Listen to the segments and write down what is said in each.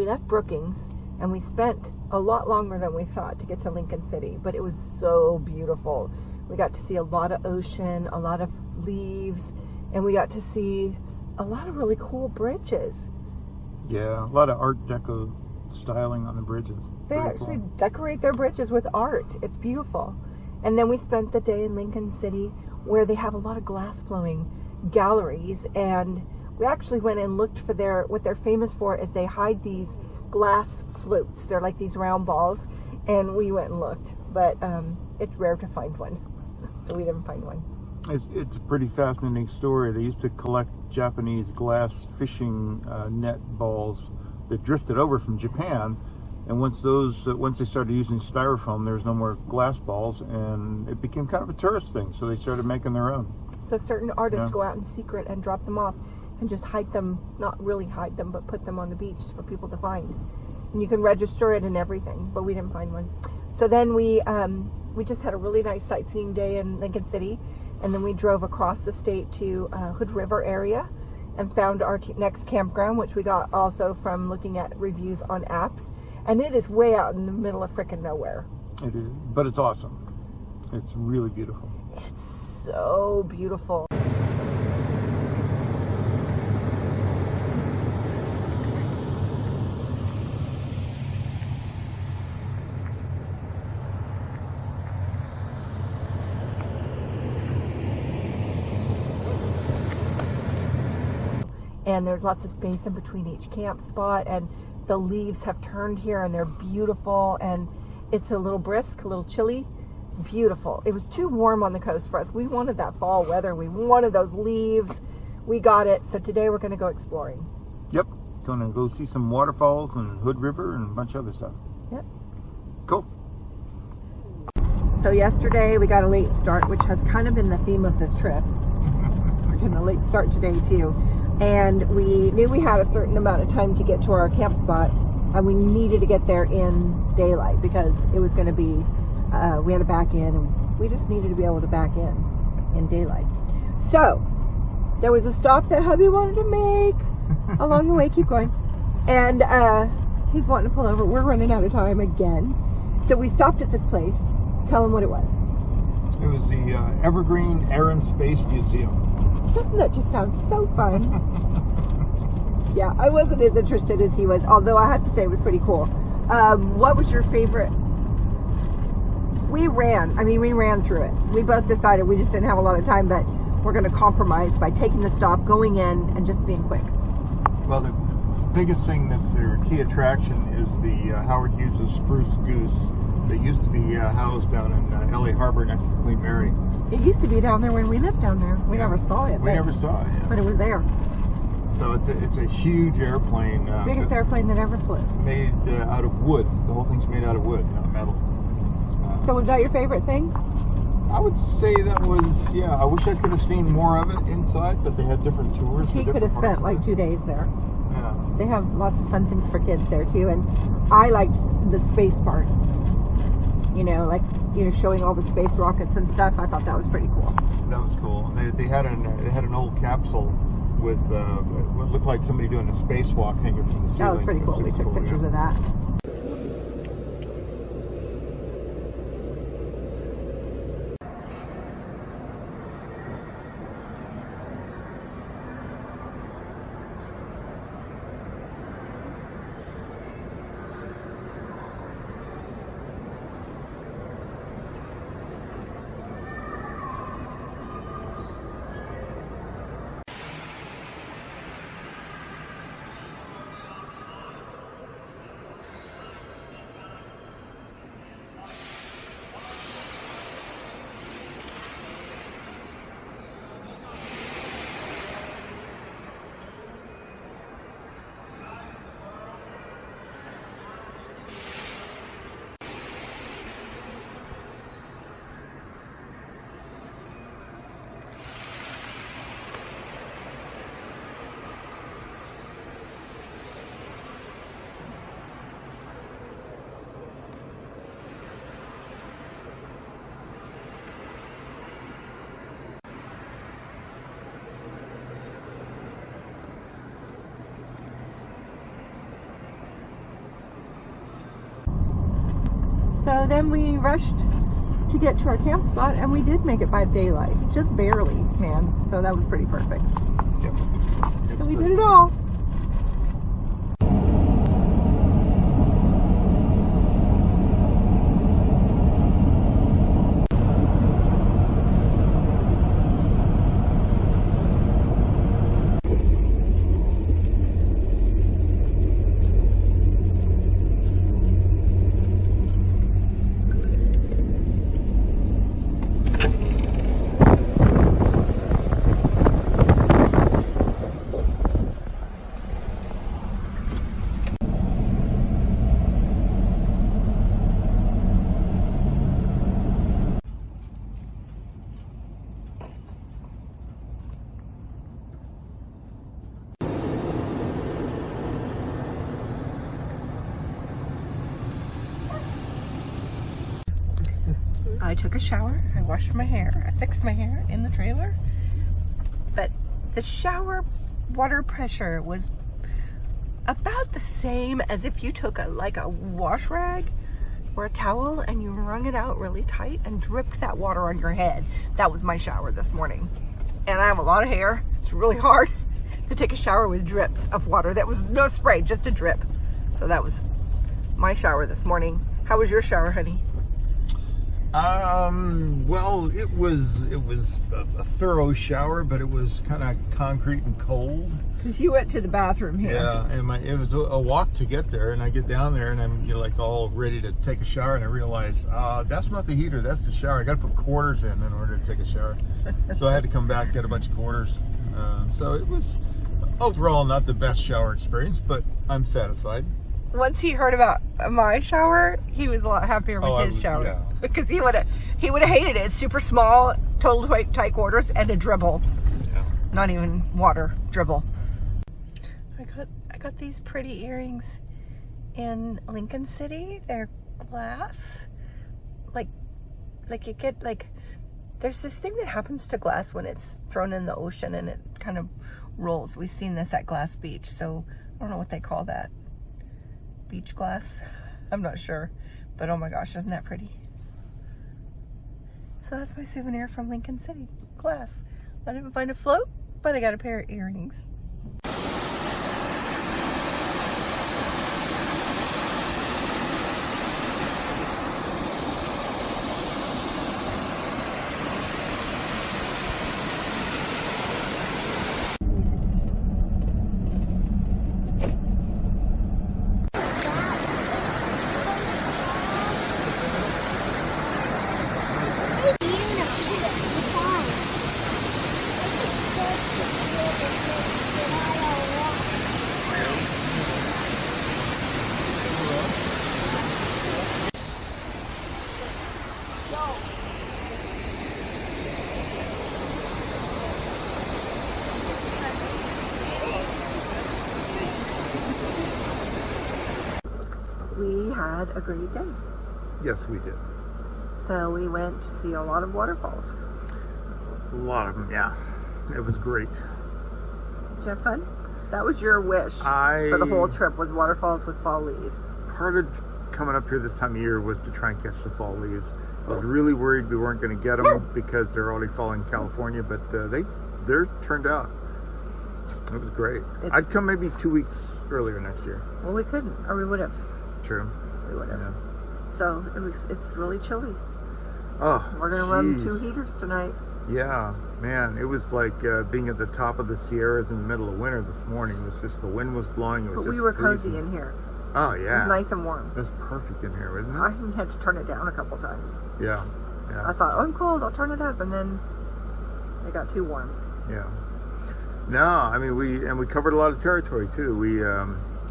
we left Brookings, and we spent a lot longer than we thought to get to Lincoln City, but it was so beautiful. We got to see a lot of ocean, a lot of leaves, and we got to see a lot of really cool bridges. Yeah, a lot of Art Deco styling on the bridges. They Very actually cool. decorate their bridges with art. It's beautiful. And then we spent the day in Lincoln City, where they have a lot of glass blowing galleries, and we actually went and looked for what they're famous for is they hide these glass floats. They're like these round balls, and we went and looked, but it's rare to find one, so we didn't find one. It's a pretty fascinating story. They used to collect Japanese glass fishing net balls that drifted over from Japan, and once they started using styrofoam, there was no more glass balls, and it became kind of a tourist thing, so they started making their own. So certain artists go out in secret and drop them off and just hide them, not really hide them, but put them on the beach for people to find. And you can register it and everything, but we didn't find one. So then we just had a really nice sightseeing day in Lincoln City, and then we drove across the state to Hood River area and found our next campground, which we got also from looking at reviews on apps. And it is way out in the middle of frickin' nowhere. It is, but it's awesome. It's really beautiful. It's so beautiful. And there's lots of space in between each camp spot, and the leaves have turned here and they're beautiful, and it's a little brisk, a little chilly. Beautiful. It was too warm on the coast for us. We wanted that fall weather. We wanted those leaves. We got it. So today we're going to go exploring. Yep. Going to go see some waterfalls and Hood River and a bunch of other stuff. Yep. Cool. So yesterday we got a late start, which has kind of been the theme of this trip. We're getting a late start today too. And we knew we had a certain amount of time to get to our camp spot, and we needed to get there in daylight because it was going to be, we had to back in, and we just needed to be able to back in daylight. So there was a stop that hubby wanted to make along the way. Keep going. And he's wanting to pull over. We're running out of time again. So we stopped at this place. Tell him what it was. It was the Evergreen Air and Space Museum. Doesn't that just sound so fun? Yeah, I wasn't as interested as he was, although I have to say it was pretty cool. What was your favorite? We ran through it. We both decided we just didn't have a lot of time, but we're going to compromise by taking the stop, going in, and just being quick. Well, the biggest thing that's their key attraction is the Howard Hughes' Spruce Goose that used to be housed down in LA Harbor next to Queen Mary. It used to be down there when we lived down there. We never saw it. We never saw it, yeah. But it was there. So it's a huge airplane. Biggest airplane that ever flew. Made out of wood. The whole thing's made out of wood, not metal. So was that your favorite thing? I would say that was, yeah. I wish I could have seen more of it inside, but they had different tours. He could have spent like 2 days there. Yeah. They have lots of fun things for kids there too, and I liked the space part. Showing all the space rockets and stuff. I thought that was pretty cool. That was cool. They had an old capsule with what looked like somebody doing a spacewalk hanging from the ceiling. That was pretty cool. We took pictures of that. So then we rushed to get to our camp spot, and we did make it by daylight, just barely, man. So that was pretty perfect. Yep. So we did it all. I took a shower, I washed my hair, I fixed my hair in the trailer, but the shower water pressure was about the same as if you took a wash rag or a towel and you wrung it out really tight and dripped that water on your head. That was my shower this morning. And I have a lot of hair. It's really hard to take a shower with drips of water. That was no spray, just a drip. So that was my shower this morning. How was your shower, honey? Well, it was a thorough shower, but it was kind of concrete and cold. Because you went to the bathroom here. Yeah, and it was a walk to get there, and I get down there, and I'm like all ready to take a shower, and I realize that's not the heater, that's the shower. I got to put quarters in order to take a shower. So I had to come back, get a bunch of quarters. So it was overall not the best shower experience, but I'm satisfied. Once he heard about my shower, he was a lot happier with his shower. Yeah. Because he would have hated it. It's super small, total tight quarters, and a dribble. Yeah. Not even water, dribble. I got these pretty earrings in Lincoln City. They're glass. Like you get there's this thing that happens to glass when it's thrown in the ocean and it kind of rolls. We've seen this at Glass Beach, so I don't know what they call that. Beach glass? I'm not sure. But oh my gosh, isn't that pretty? So that's my souvenir from Lincoln City. Glass. I didn't find a float, but I got a pair of earrings. We had a great day. Yes, we did. So we went to see a lot of waterfalls. A lot of them, yeah. It was great. Did you have fun? That was your wish for the whole trip, was waterfalls with fall leaves. Part of coming up here this time of year was to try and catch the fall leaves. I was really worried we weren't going to get them because they're already falling in California, but they're turned out. It was great. I'd come maybe 2 weeks earlier next year. Well, we couldn't, or we would have. True. We would have. Yeah. So it's really chilly. Oh, we're gonna run 2 heaters tonight. Yeah, man, it was like being at the top of the Sierras in the middle of winter this morning. It was just, the wind was blowing. But we were cozy in here. Oh yeah. It was nice and warm. It was perfect in here, wasn't it? I even had to turn it down a couple times. Yeah. I thought, oh, I'm cold, I'll turn it up, and then it got too warm. Yeah. No, I mean we covered a lot of territory too.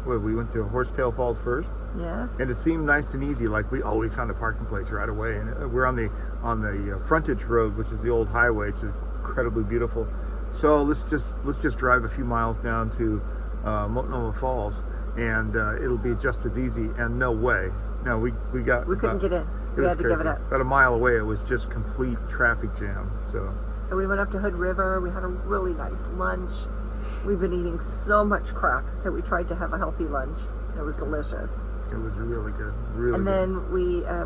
We went to Horsetail Falls first. Yes. And it seemed nice and easy. Like we found a parking place right away, and we're on the frontage road, which is the old highway. It's incredibly beautiful. So let's just drive a few miles down to Multnomah Falls, and it'll be just as easy. And no way, no, we couldn't get in. We had to give it up. About a mile away, it was just complete traffic jam. So we went up to Hood River. We had a really nice lunch. We've been eating so much crap that we tried to have a healthy lunch. It was delicious. It was really good. Really And good. then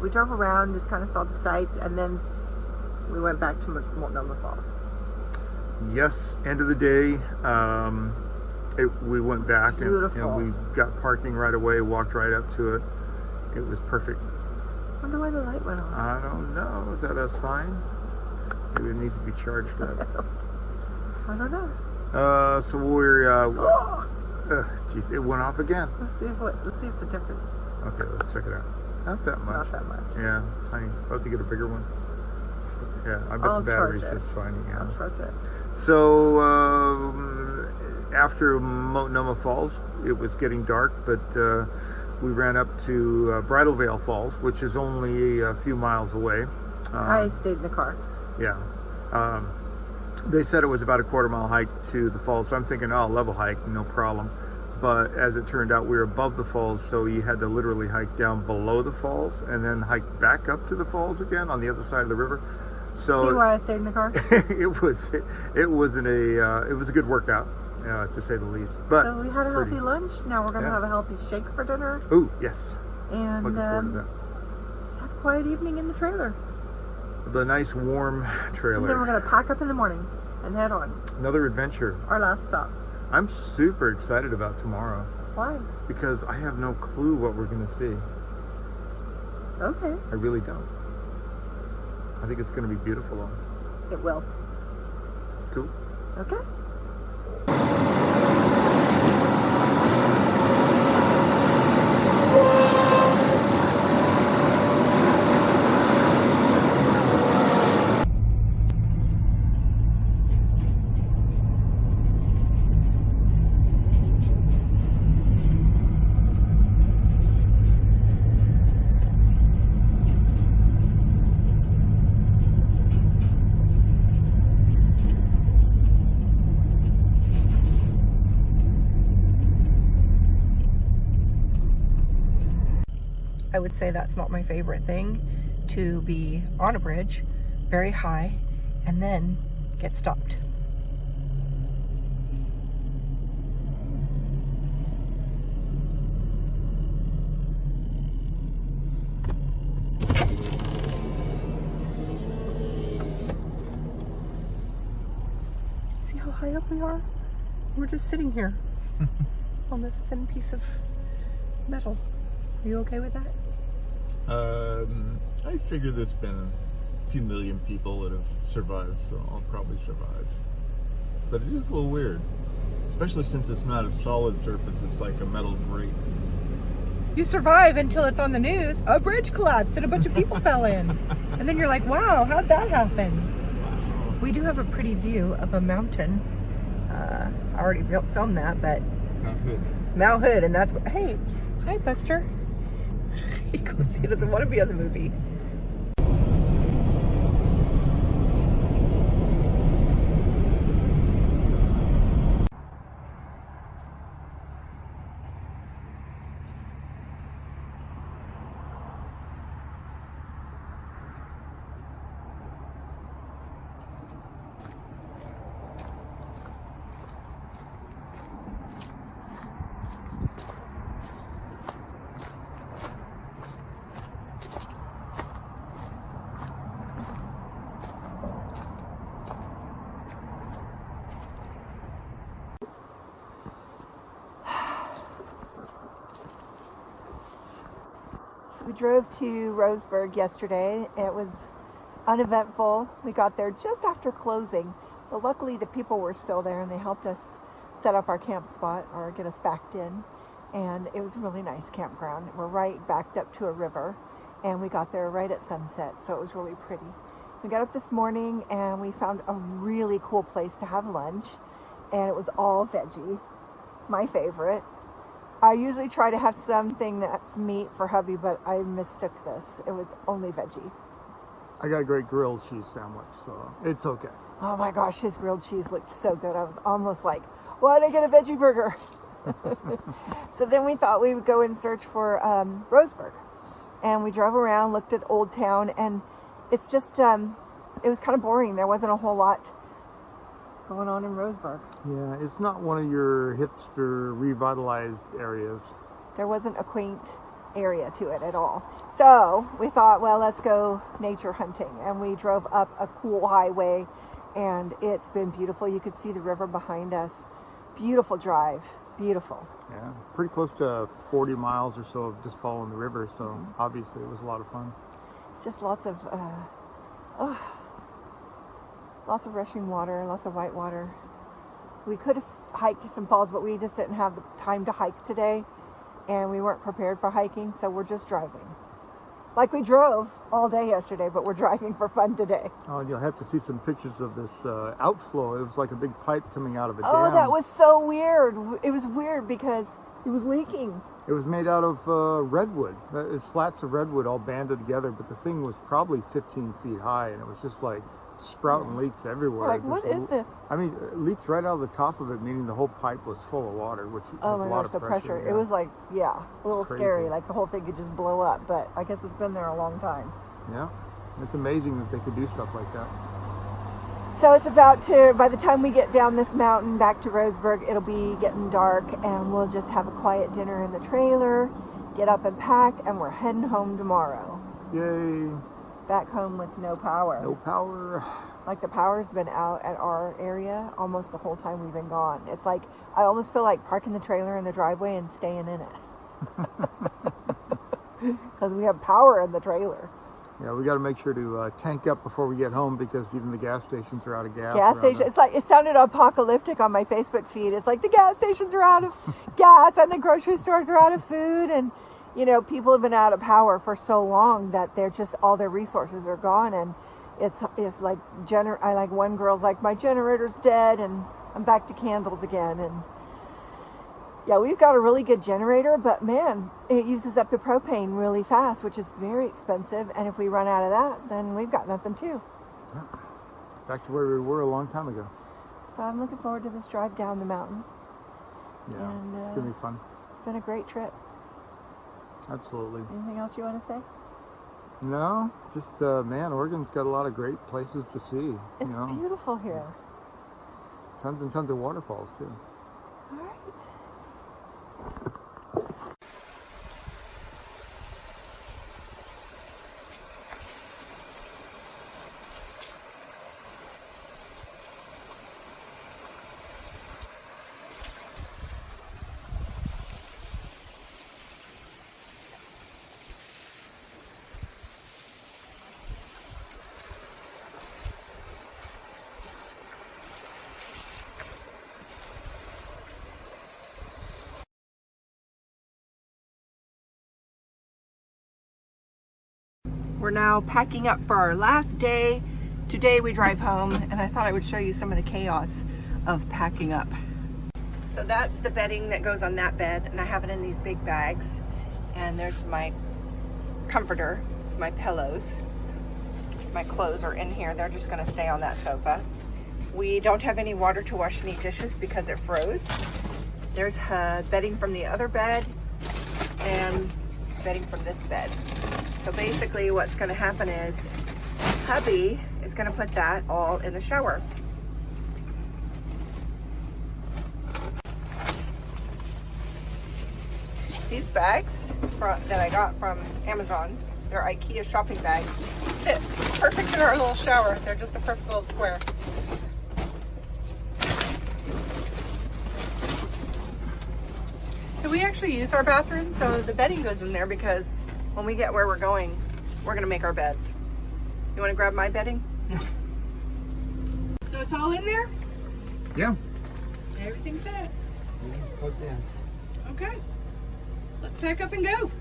we drove around, just kind of saw the sights, and then we went back to Multnomah Falls. Yes, end of the day, we went back and beautiful. we got parking right away, walked right up to it. It was perfect. I wonder why the light went on. I don't know. Is that a sign? Maybe it needs to be charged up. I don't know. So we're, geez, it went off again. Let's see if the difference. Okay, let's check it out. Not that much. Not that much. Yeah, tiny. I'll have to get a bigger one. Yeah, I bet I'll the battery's charge it. just fine. Yeah. I'll charge it. So after Multnomah Falls, it was getting dark, but we ran up to Bridal Veil Falls, which is only a few miles away. I stayed in the car. Yeah. They said it was about a quarter-mile hike to the falls, so I'm thinking, oh, level hike, no problem. But as it turned out, we were above the falls, so you had to literally hike down below the falls and then hike back up to the falls again on the other side of the river. So see why I stayed in the car? it was a good workout, to say the least. But so we had a healthy lunch. Now we're gonna have a healthy shake for dinner. Ooh, yes. And Looking forward to that. just have a quiet evening in the trailer. The nice warm trailer. And then we're gonna pack up in the morning and head on. Another adventure. Our last stop. I'm super excited about tomorrow. Why? Because I have no clue what we're going to see. Okay. I really don't. I think it's going to be beautiful though. It will. Cool. Okay. I would say that's not my favorite thing, to be on a bridge very high and then get stopped. See how high up we are? We're just sitting here on this thin piece of metal. Are you okay with that? I figure there's been a few million people that have survived, so I'll probably survive. But it is a little weird, especially since it's not a solid surface, it's like a metal grate. You survive until it's on the news. A bridge collapsed and a bunch of people fell in. And then you're like, wow, how'd that happen? Wow. We do have a pretty view of a mountain. I already filmed that, but Not good. Mount Hood, and that's what, hey, hi Buster. He doesn't want to be on the movie. We drove to Roseburg yesterday. It was uneventful. We got there just after closing, but luckily the people were still there and they helped us set up our camp spot or get us backed in. And it was a really nice campground. We're right backed up to a river and we got there right at sunset, so it was really pretty. We got up this morning and we found a really cool place to have lunch, and it was all veggie, my favorite. I usually try to have something that's meat for hubby, but I mistook this. It was only veggie. I got a great grilled cheese sandwich, so it's okay. Oh my gosh, his grilled cheese looked so good. I was almost like, why did I get a veggie burger? So then we thought we would go and search for Roseburg. And we drove around, looked at Old Town, and it's just, it was kind of boring. There wasn't a whole lot going on in Roseburg. Yeah, it's not one of your hipster revitalized areas. There wasn't a quaint area to it at all. So we thought, well, let's go nature hunting, and we drove up a cool highway, and it's been beautiful. You could see the river behind us. Beautiful drive, beautiful. Yeah, pretty close to 40 miles or so of just following the river, so obviously it was a lot of fun. Just lots of rushing water, lots of white water. We could have hiked to some falls, but we just didn't have the time to hike today, and we weren't prepared for hiking, so we're just driving. Like we drove all day yesterday, but we're driving for fun today. Oh, and you'll have to see some pictures of this outflow. It was like a big pipe coming out of a dam. Oh, that was so weird. It was weird because it was leaking. It was made out of redwood. It's slats of redwood all banded together, but the thing was probably 15 feet high, and it was just like sprouting leaks everywhere. Like, what is this? I mean, leaks right out of the top of it, meaning the whole pipe was full of water, which has a lot of pressure. It was like, a little Crazy. scary. Like the whole thing could just blow up, but I guess it's been there a long time. Yeah, it's amazing that they could do stuff like that. So it's about to, by the time we get down this mountain back to Roseburg, it'll be getting dark, and we'll just have a quiet dinner in the trailer, get up and pack, and we're heading home tomorrow. Yay. Back home with no power. No power. Like the power's been out at our area almost the whole time we've been gone. It's like, I almost feel like parking the trailer in the driveway and staying in it. Because we have power in the trailer. Yeah, we got to make sure to tank up before we get home, because even the gas stations are out of gas. Gas station. It's like, it sounded apocalyptic on my Facebook feed. It's like the gas stations are out of gas and the grocery stores are out of food, and you know, people have been out of power for so long that they're just, all their resources are gone, and it's like I like one girl's like, my generator's dead and I'm back to candles again. And yeah, we've got a really good generator, but man, it uses up the propane really fast, which is very expensive, and if we run out of that, then we've got nothing too. Yeah. Back to where we were a long time ago. So I'm looking forward to this drive down the mountain. Yeah, and, it's gonna be fun. It's been a great trip. Absolutely. Anything else you want to say? No, just man, Oregon's got a lot of great places to see. It's beautiful here. Tons and tons of waterfalls too. All right. We're now packing up for our last day. Today we drive home, and I thought I would show you some of the chaos of packing up. So that's the bedding that goes on that bed, and I have it in these big bags. And there's my comforter, my pillows. My clothes are in here. They're just gonna stay on that sofa. We don't have any water to wash any dishes because it froze. There's bedding from the other bed and bedding from this bed. So basically what's going to happen is hubby is going to put that all in the shower. These bags that I got from Amazon, they're IKEA shopping bags, fit perfect in our little shower. They're just a perfect little square. So we actually use our bathroom, so the bedding goes in there because when we get where we're going, we're gonna make our beds. You wanna grab my bedding? Yeah. So it's all in there? Yeah. Everything's set. Plugged in. Okay. Let's pack up and go.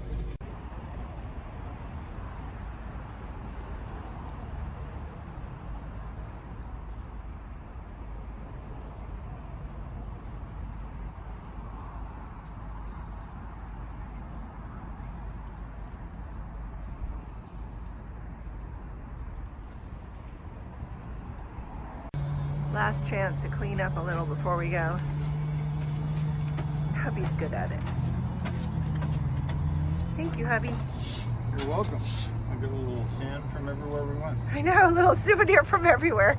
Last chance to clean up a little before we go. Hubby's good at it. Thank you, hubby. You're welcome. I got a little sand from everywhere we went. I know, a little souvenir from everywhere.